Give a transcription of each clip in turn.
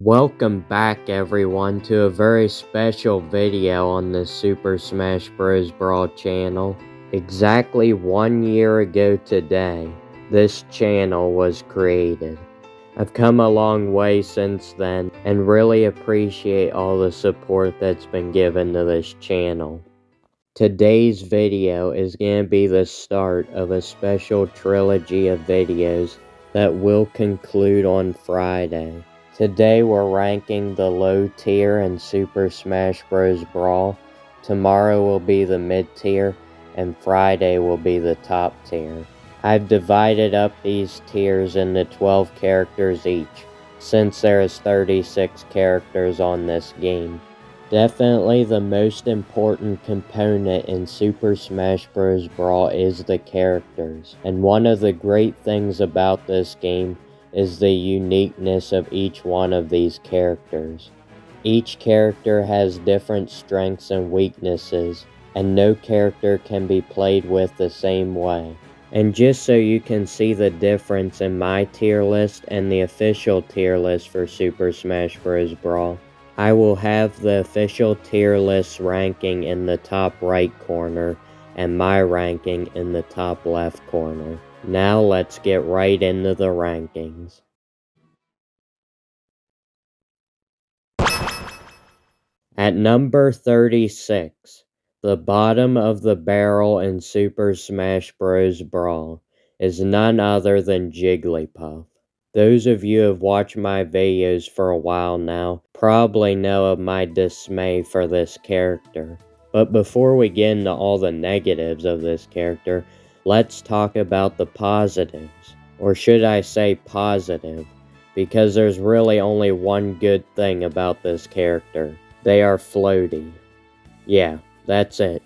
Welcome back everyone to a very special video on the Super Smash Bros. Brawl channel. Exactly 1 year ago today, this channel was created. I've come a long way since then and really appreciate all the support that's been given to this channel. Today's video is going to be the start of a special trilogy of videos that will conclude on Friday. Today we're ranking the low tier in Super Smash Bros. Brawl. Tomorrow will be the mid tier, and Friday will be the top tier. I've divided up these tiers into 12 characters each, since there is 36 characters on this game. Definitely the most important component in Super Smash Bros. Brawl is the characters, and one of the great things about this game is the uniqueness of each one of these characters. Each character has different strengths and weaknesses, and no character can be played with the same way. And just so you can see the difference in my tier list and the official tier list for Super Smash Bros. Brawl, I will have the official tier list ranking in the top right corner and my ranking in the top left corner. Now let's get right into the rankings. At number 36, the bottom of the barrel in Super Smash Bros. Brawl is none other than Jigglypuff. Those of you who have watched my videos for a while now probably know of my dismay for this character. But before we get into all the negatives of this character, let's talk about the positives. Or should I say positive, because there's really only one good thing about this character. They are floaty. Yeah, that's it.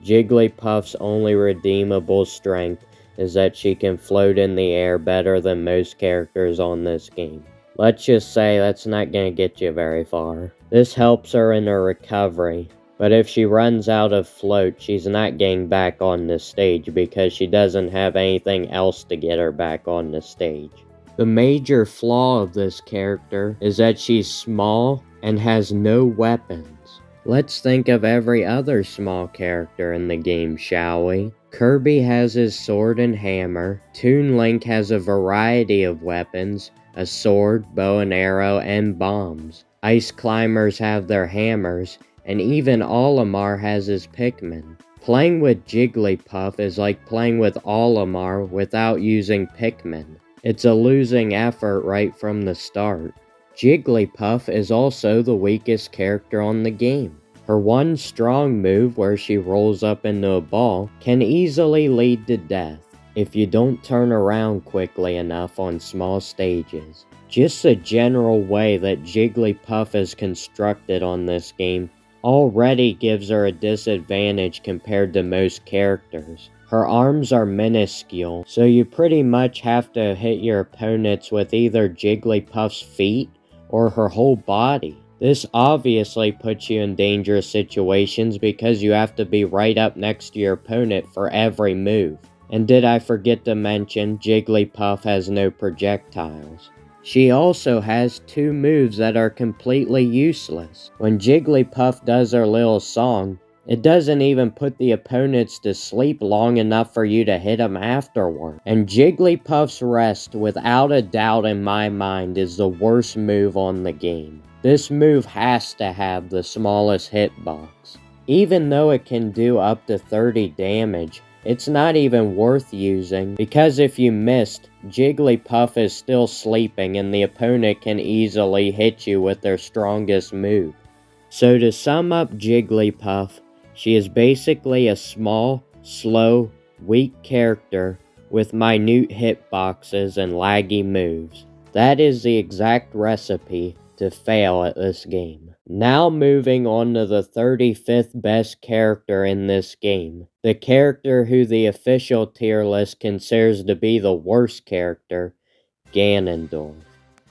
Jigglypuff's only redeemable strength is that she can float in the air better than most characters on this game. Let's just say that's not gonna get you very far. This helps her in her recovery, but if she runs out of float, she's not getting back on the stage because she doesn't have anything else to get her back on the stage. The major flaw of this character is that she's small and has no weapons. Let's think of every other small character in the game, shall we? Kirby has his sword and hammer, Toon Link has a variety of weapons, a sword, bow and arrow, and bombs. Ice Climbers have their hammers, and even Olimar has his Pikmin. Playing with Jigglypuff is like playing with Olimar without using Pikmin. It's a losing effort right from the start. Jigglypuff is also the weakest character on the game. Her one strong move, where she rolls up into a ball, can easily lead to death if you don't turn around quickly enough on small stages. Just the general way that Jigglypuff is constructed on this game already gives her a disadvantage compared to most characters. Her arms are minuscule, so you pretty much have to hit your opponents with either Jigglypuff's feet or her whole body. This obviously puts you in dangerous situations because you have to be right up next to your opponent for every move. And did I forget to mention, Jigglypuff has no projectiles. She also has two moves that are completely useless. When Jigglypuff does her little song, it doesn't even put the opponents to sleep long enough for you to hit them afterward. And Jigglypuff's rest, without a doubt in my mind, is the worst move on the game. This move has to have the smallest hitbox. Even though it can do up to 30 damage, it's not even worth using, because if you missed, Jigglypuff is still sleeping and the opponent can easily hit you with their strongest move. So to sum up Jigglypuff, she is basically a small, slow, weak character with minute hitboxes and laggy moves. That is the exact recipe to fail at this game. Now moving on to the 35th best character in this game. The character who the official tier list considers to be the worst character, Ganondorf.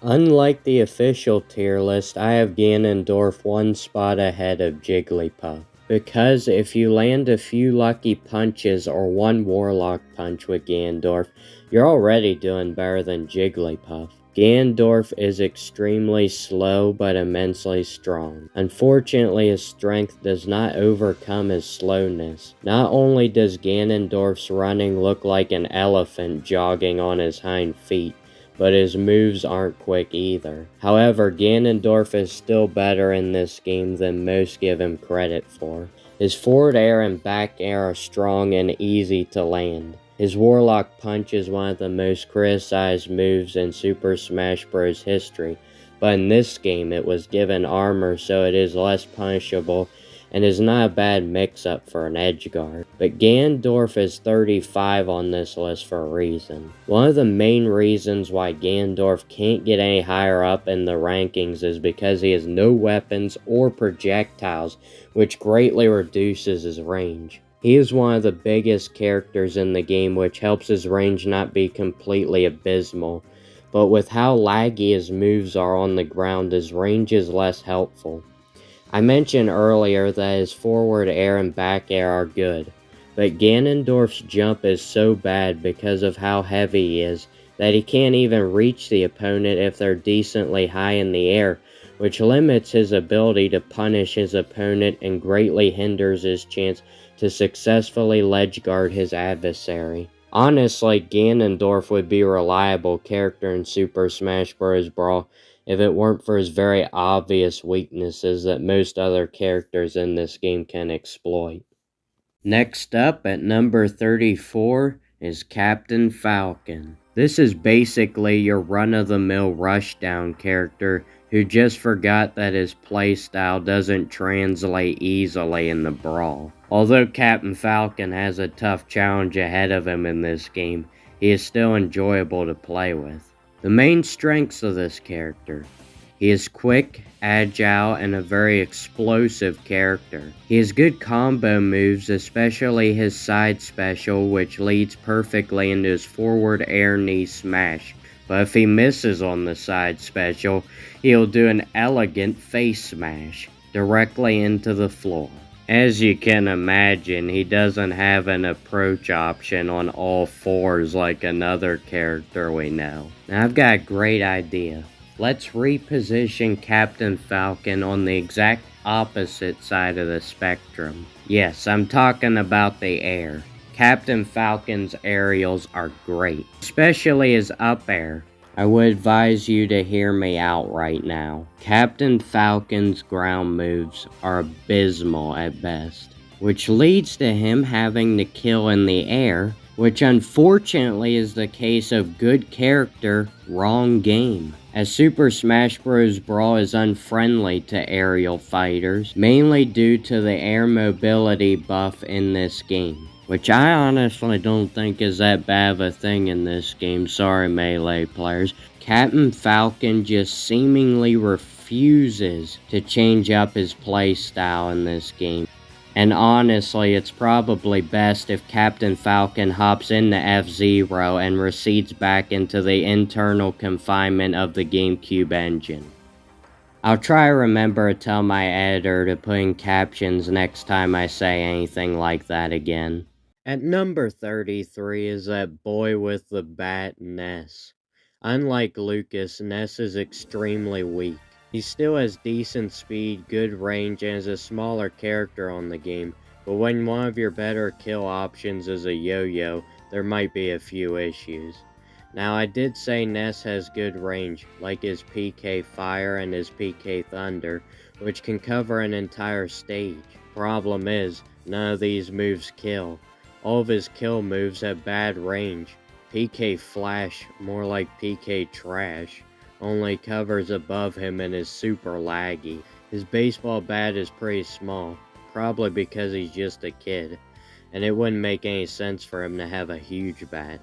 Unlike the official tier list, I have Ganondorf one spot ahead of Jigglypuff. Because if you land a few lucky punches or one Warlock punch with Ganondorf, you're already doing better than Jigglypuff. Ganondorf is extremely slow but immensely strong. Unfortunately, his strength does not overcome his slowness. Not only does Ganondorf's running look like an elephant jogging on his hind feet, but his moves aren't quick either. However, Ganondorf is still better in this game than most give him credit for. His forward air and back air are strong and easy to land. His Warlock Punch is one of the most criticized moves in Super Smash Bros. History, but in this game it was given armor so it is less punishable and is not a bad mix-up for an edgeguard. But Ganondorf is 35 on this list for a reason. One of the main reasons why Ganondorf can't get any higher up in the rankings is because he has no weapons or projectiles, which greatly reduces his range. He is one of the biggest characters in the game, which helps his range not be completely abysmal, but with how laggy his moves are on the ground, his range is less helpful. I mentioned earlier that his forward air and back air are good, but Ganondorf's jump is so bad because of how heavy he is that he can't even reach the opponent if they're decently high in the air, which limits his ability to punish his opponent and greatly hinders his chance to successfully ledge guard his adversary. Honestly, Ganondorf would be a reliable character in Super Smash Bros. Brawl if it weren't for his very obvious weaknesses that most other characters in this game can exploit. Next up at number 34 is Captain Falcon. This is basically your run-of-the-mill rushdown character who just forgot that his playstyle doesn't translate easily in the brawl. Although Captain Falcon has a tough challenge ahead of him in this game, he is still enjoyable to play with. The main strengths of this character: he is quick, agile, and a very explosive character. He has good combo moves, especially his side special, which leads perfectly into his forward air knee smash. But if he misses on the side special, he'll do an elegant face smash directly into the floor. As you can imagine, he doesn't have an approach option on all fours like another character we know. Now I've got a great idea. Let's reposition Captain Falcon on the exact opposite side of the spectrum. Yes, I'm talking about the air. Captain Falcon's aerials are great, especially his up air. I would advise you to hear me out right now. Captain Falcon's ground moves are abysmal at best, which leads to him having to kill in the air, which unfortunately is the case of good character, wrong game. As Super Smash Bros. Brawl is unfriendly to aerial fighters, mainly due to the air mobility buff in this game, which I honestly don't think is that bad of a thing in this game, sorry Melee players. Captain Falcon just seemingly refuses to change up his playstyle in this game. And honestly, it's probably best if Captain Falcon hops into F-Zero and recedes back into the internal confinement of the GameCube engine. I'll try to remember to tell my editor to put in captions next time I say anything like that again. At number 33 is that boy with the bat, Ness. Unlike Lucas, Ness is extremely weak. He still has decent speed, good range, and is a smaller character on the game, but when one of your better kill options is a yo-yo, there might be a few issues. Now I did say Ness has good range, like his PK Fire and his PK Thunder, which can cover an entire stage. Problem is, none of these moves kill. All of his kill moves have bad range. PK Flash, more like PK Trash, only covers above him and is super laggy. His baseball bat is pretty small, probably because he's just a kid, and it wouldn't make any sense for him to have a huge bat.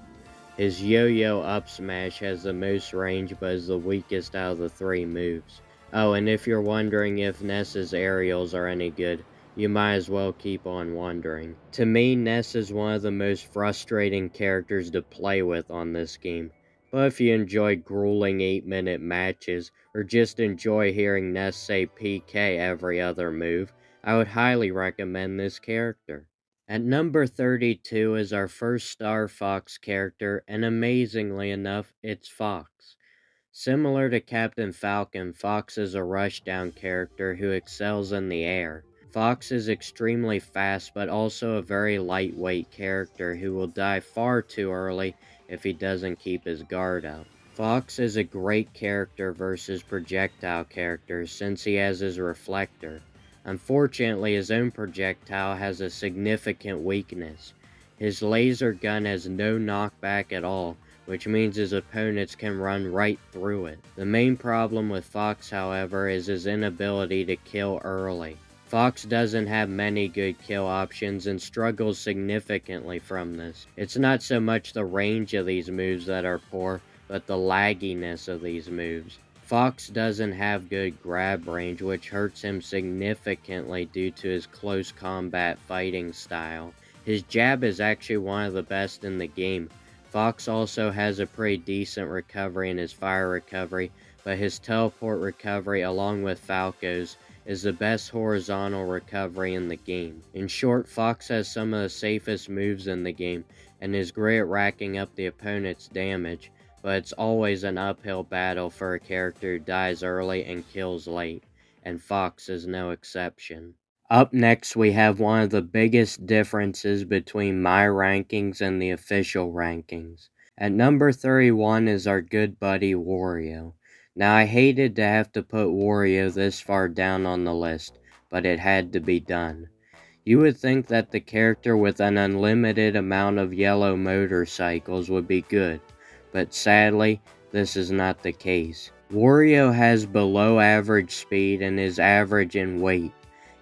His yo-yo up smash has the most range but is the weakest out of the three moves. Oh, and if you're wondering if Ness's aerials are any good, you might as well keep on wondering. To me, Ness is one of the most frustrating characters to play with on this game. But if you enjoy grueling 8-minute matches, or just enjoy hearing Ness say PK every other move, I would highly recommend this character. At number 32 is our first Star Fox character, and amazingly enough, it's Fox. Similar to Captain Falcon, Fox is a rushdown character who excels in the air. Fox is extremely fast but also a very lightweight character who will die far too early if he doesn't keep his guard up. Fox is a great character versus projectile characters since he has his reflector. Unfortunately, his own projectile has a significant weakness. His laser gun has no knockback at all, which means his opponents can run right through it. The main problem with Fox, however, is his inability to kill early. Fox doesn't have many good kill options and struggles significantly from this. It's not so much the range of these moves that are poor, but the lagginess of these moves. Fox doesn't have good grab range, which hurts him significantly due to his close combat fighting style. His jab is actually one of the best in the game. Fox also has a pretty decent recovery in his fire recovery, but his teleport recovery along with Falco's is the best horizontal recovery in the game. In short, Fox has some of the safest moves in the game and is great at racking up the opponent's damage, but it's always an uphill battle for a character who dies early and kills late, and Fox is no exception. Up next, we have one of the biggest differences between my rankings and the official rankings. At number 31 is our good buddy Wario. Now, I hated to have to put Wario this far down on the list, but it had to be done. You would think that the character with an unlimited amount of yellow motorcycles would be good, but sadly, this is not the case. Wario has below average speed and is average in weight.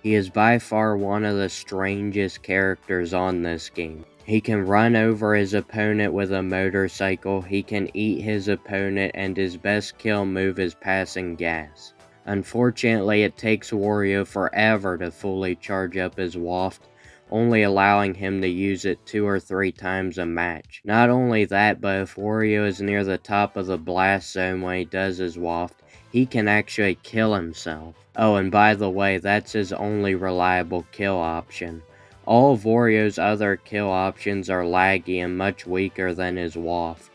He is by far one of the strangest characters on this game. He can run over his opponent with a motorcycle, he can eat his opponent, and his best kill move is passing gas. Unfortunately, it takes Wario forever to fully charge up his waft, only allowing him to use it 2 or 3 times a match. Not only that, but if Wario is near the top of the blast zone when he does his waft, he can actually kill himself. Oh, and by the way, that's his only reliable kill option. All of Wario's other kill options are laggy and much weaker than his waft.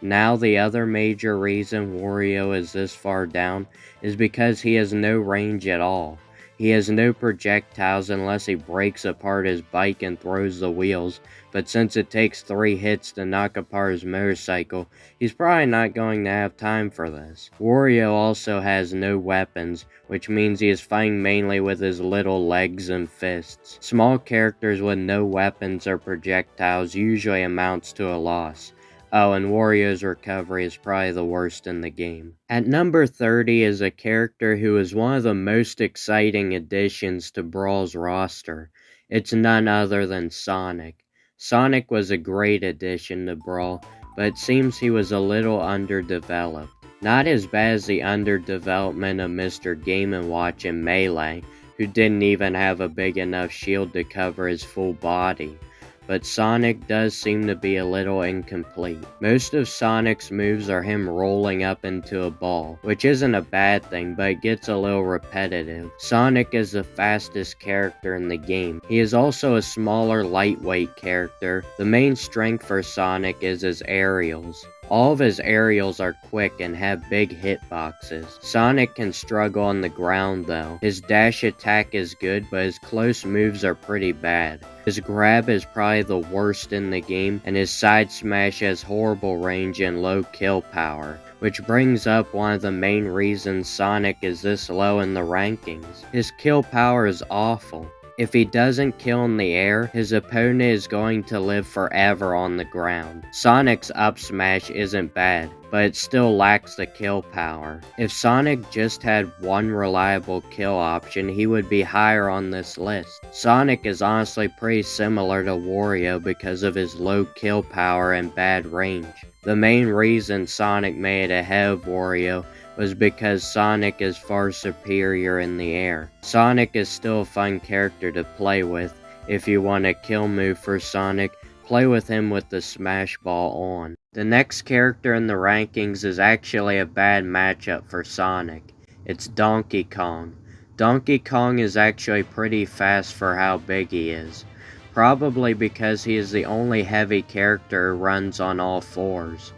Now, the other major reason Wario is this far down is because he has no range at all. He has no projectiles unless he breaks apart his bike and throws the wheels, but since it takes 3 hits to knock apart his motorcycle, he's probably not going to have time for this. Wario also has no weapons, which means he is fighting mainly with his little legs and fists. Small characters with no weapons or projectiles usually amounts to a loss. Oh, and Wario's recovery is probably the worst in the game. At number 30 is a character who is one of the most exciting additions to Brawl's roster. It's none other than Sonic. Sonic was a great addition to Brawl, but it seems he was a little underdeveloped. Not as bad as the underdevelopment of Mr. Game & Watch and Melee, who didn't even have a big enough shield to cover his full body. But Sonic does seem to be a little incomplete. Most of Sonic's moves are him rolling up into a ball, which isn't a bad thing, but it gets a little repetitive. Sonic is the fastest character in the game. He is also a smaller, lightweight character. The main strength for Sonic is his aerials. All of his aerials are quick and have big hitboxes. Sonic can struggle on the ground though. His dash attack is good, but his close moves are pretty bad. His grab is probably the worst in the game, and his side smash has horrible range and low kill power, which brings up one of the main reasons Sonic is this low in the rankings. His kill power is awful. If he doesn't kill in the air, his opponent is going to live forever on the ground. Sonic's up smash isn't bad, but it still lacks the kill power. If Sonic just had one reliable kill option, he would be higher on this list. Sonic is honestly pretty similar to Wario because of his low kill power and bad range. The main reason Sonic made it ahead of Wario was because Sonic is far superior in the air. Sonic is still a fun character to play with. If you want a kill move for Sonic, play with him with the Smash Ball on. The next character in the rankings is actually a bad matchup for Sonic. It's Donkey Kong. Donkey Kong is actually pretty fast for how big he is. Probably because he is the only heavy character who runs on all fours.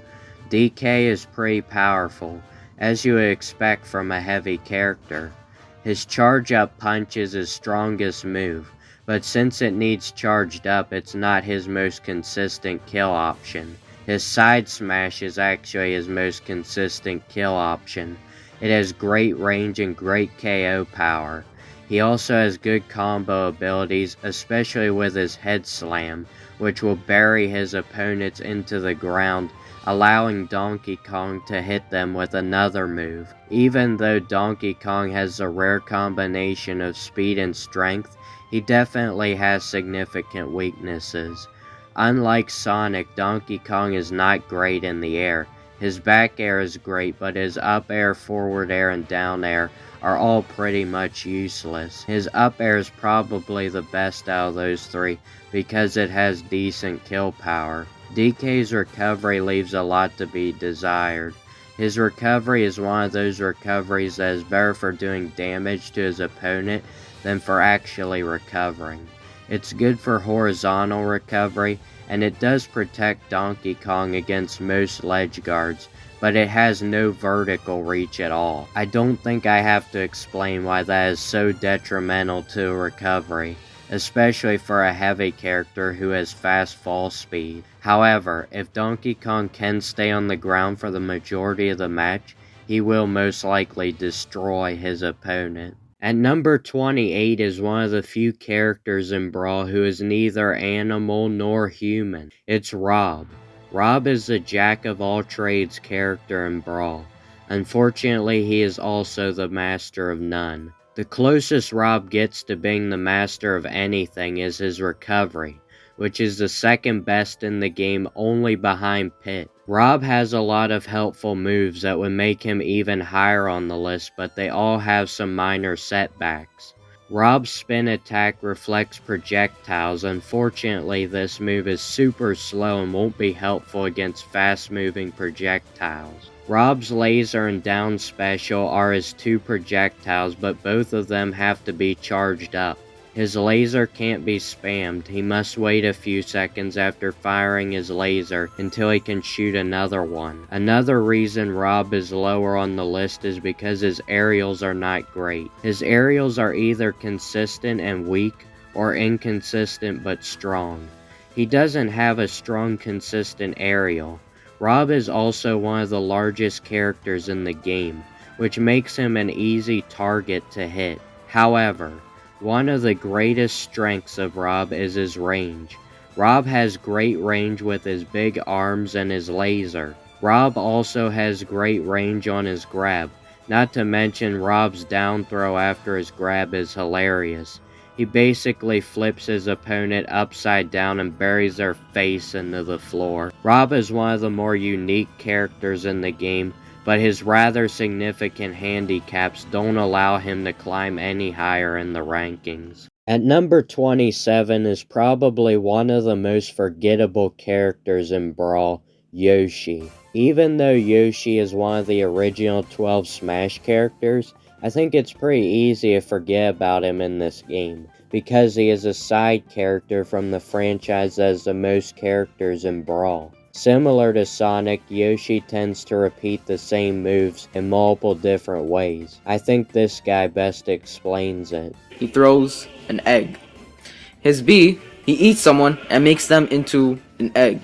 DK is pretty powerful. as you would expect from a heavy character. His charge-up punch is his strongest move, but since it needs charged up, it's not his most consistent kill option. His side smash is actually his most consistent kill option. It has great range and great KO power. He also has good combo abilities, especially with his head slam, which will bury his opponents into the ground, allowing Donkey Kong to hit them with another move. Even though Donkey Kong has a rare combination of speed and strength, he definitely has significant weaknesses. Unlike Sonic, Donkey Kong is not great in the air. His back air is great, but his up air, forward air, and down air are all pretty much useless. His up air is probably the best out of those three because it has decent kill power. DK's recovery leaves a lot to be desired. His recovery is one of those recoveries that is better for doing damage to his opponent than for actually recovering. It's good for horizontal recovery, and it does protect Donkey Kong against most ledge guards, but it has no vertical reach at all. I don't think I have to explain why that is so detrimental to recovery, especially for a heavy character who has fast fall speed. However, if Donkey Kong can stay on the ground for the majority of the match, he will most likely destroy his opponent. At number 28 is one of the few characters in Brawl who is neither animal nor human. It's Rob. Rob is the jack-of-all-trades character in Brawl. Unfortunately, he is also the master of none. The closest Rob gets to being the master of anything is his recovery, which is the second best in the game only behind Pit. Rob has a lot of helpful moves that would make him even higher on the list, but they all have some minor setbacks. Rob's spin attack reflects projectiles. Unfortunately, this move is super slow and won't be helpful against fast-moving projectiles. Rob's laser and down special are his two projectiles, but both of them have to be charged up. His laser can't be spammed. He must wait a few seconds after firing his laser until he can shoot another one. Another reason Rob is lower on the list is because his aerials are not great. His aerials are either consistent and weak, or inconsistent but strong. He doesn't have a strong consistent aerial. Rob is also one of the largest characters in the game, which makes him an easy target to hit. However, one of the greatest strengths of Rob is his range. Rob has great range with his big arms and his laser. Rob also has great range on his grab. Not to mention Rob's down throw after his grab is hilarious. He basically flips his opponent upside down and buries their face into the floor. Rob is one of the more unique characters in the game, but his rather significant handicaps don't allow him to climb any higher in the rankings. At number 27 is probably one of the most forgettable characters in Brawl, Yoshi. Even though Yoshi is one of the original 12 Smash characters, I think it's pretty easy to forget about him in this game, because he is a side character from the franchise that has the most characters in Brawl. Similar to Sonic, Yoshi tends to repeat the same moves in multiple different ways. I think this guy best explains it. He throws an egg. His B, he eats someone and makes them into an egg.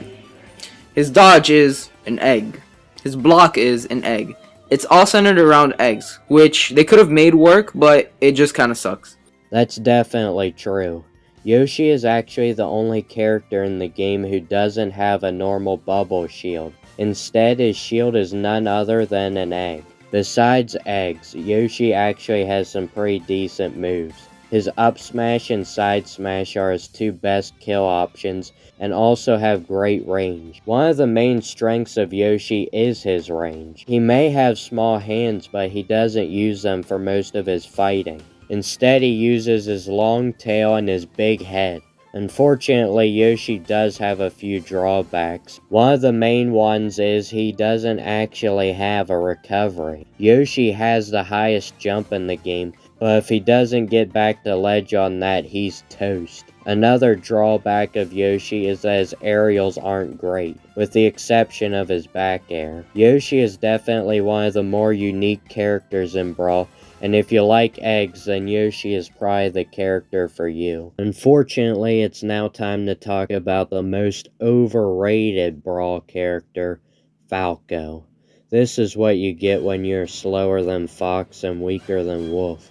His dodge is an egg. His block is an egg. It's all centered around eggs, which they could have made work, but it just kind of sucks. That's definitely true. Yoshi is actually the only character in the game who doesn't have a normal bubble shield. Instead, his shield is none other than an egg. Besides eggs, Yoshi actually has some pretty decent moves. His up smash and side smash are his two best kill options and also have great range. One of the main strengths of Yoshi is his range. He may have small hands, but he doesn't use them for most of his fighting. Instead, he uses his long tail and his big head, Unfortunately, Yoshi does have a few drawbacks. One of the main ones is he doesn't actually have a recovery. Yoshi has the highest jump in the game, but if he doesn't get back the ledge on that, he's toast. Another drawback of Yoshi is that his aerials aren't great, with the exception of his back air. Yoshi is definitely one of the more unique characters in Brawl, and if you like eggs, then Yoshi is probably the character for you. Unfortunately, it's now time to talk about the most overrated Brawl character, Falco. This is what you get when you're slower than Fox and weaker than Wolf.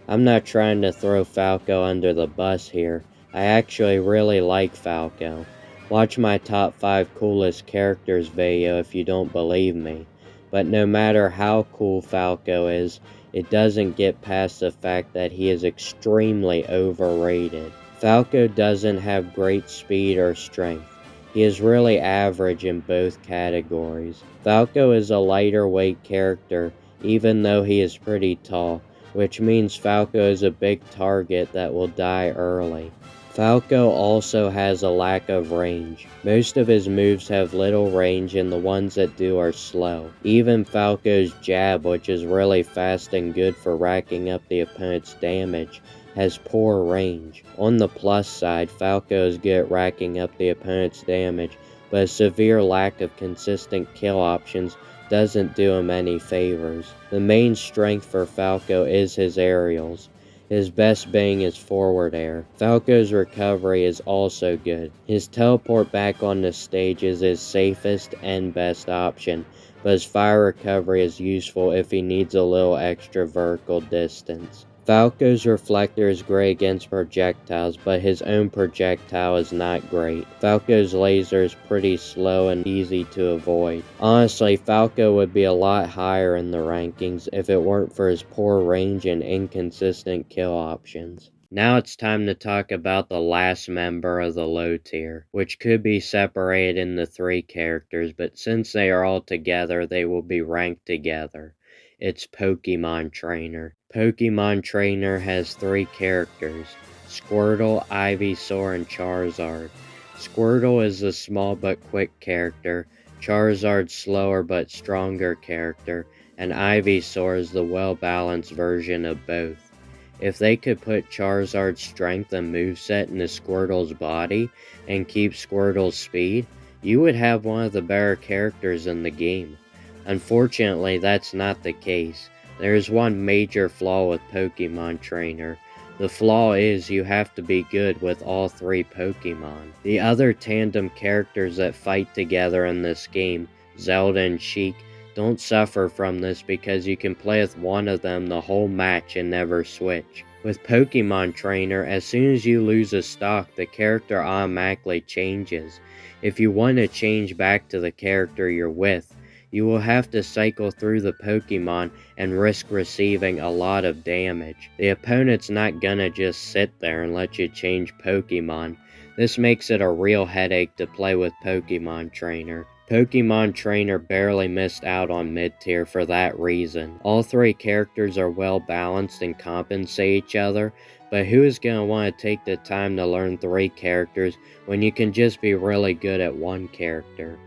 I'm not trying to throw Falco under the bus here. I actually really like Falco. Watch my top 5 coolest characters video if you don't believe me. But no matter how cool Falco is, it doesn't get past the fact that he is extremely overrated. Falco doesn't have great speed or strength. He is really average in both categories. Falco is a lighter weight character, even though he is pretty tall, which means Falco is a big target that will die early. Falco also has a lack of range. Most of his moves have little range and the ones that do are slow. Even Falco's jab, which is really fast and good for racking up the opponent's damage, has poor range. On the plus side, Falco is good at racking up the opponent's damage, but a severe lack of consistent kill options doesn't do him any favors. The main strength for Falco is his aerials, his best being his forward air. Falco's recovery is also good. His teleport back on the stage is his safest and best option, but his fire recovery is useful if he needs a little extra vertical distance. Falco's reflector is great against projectiles, but his own projectile is not great. Falco's laser is pretty slow and easy to avoid. Honestly, Falco would be a lot higher in the rankings if it weren't for his poor range and inconsistent kill options. Now it's time to talk about the last member of the low tier, which could be separated into 3 characters, but since they are all together, they will be ranked together. It's Pokémon Trainer. Pokémon Trainer has 3 characters, Squirtle, Ivysaur, and Charizard. Squirtle is a small but quick character, Charizard's slower but stronger character, and Ivysaur is the well-balanced version of both. If they could put Charizard's strength and moveset into Squirtle's body and keep Squirtle's speed, you would have one of the better characters in the game. Unfortunately, that's not the case. There is one major flaw with Pokémon Trainer. The flaw is you have to be good with all 3 Pokémon. The other tandem characters that fight together in this game, Zelda and Sheik, don't suffer from this because you can play with one of them the whole match and never switch. With Pokémon Trainer, as soon as you lose a stock, the character automatically changes. If you want to change back to the character you're with, you will have to cycle through the Pokemon and risk receiving a lot of damage. The opponent's not gonna just sit there and let you change Pokemon. This makes it a real headache to play with Pokemon Trainer. Pokemon Trainer barely missed out on mid-tier for that reason. All 3 characters are well balanced and compensate each other, but who is going to want to take the time to learn 3 characters when you can just be really good at one character?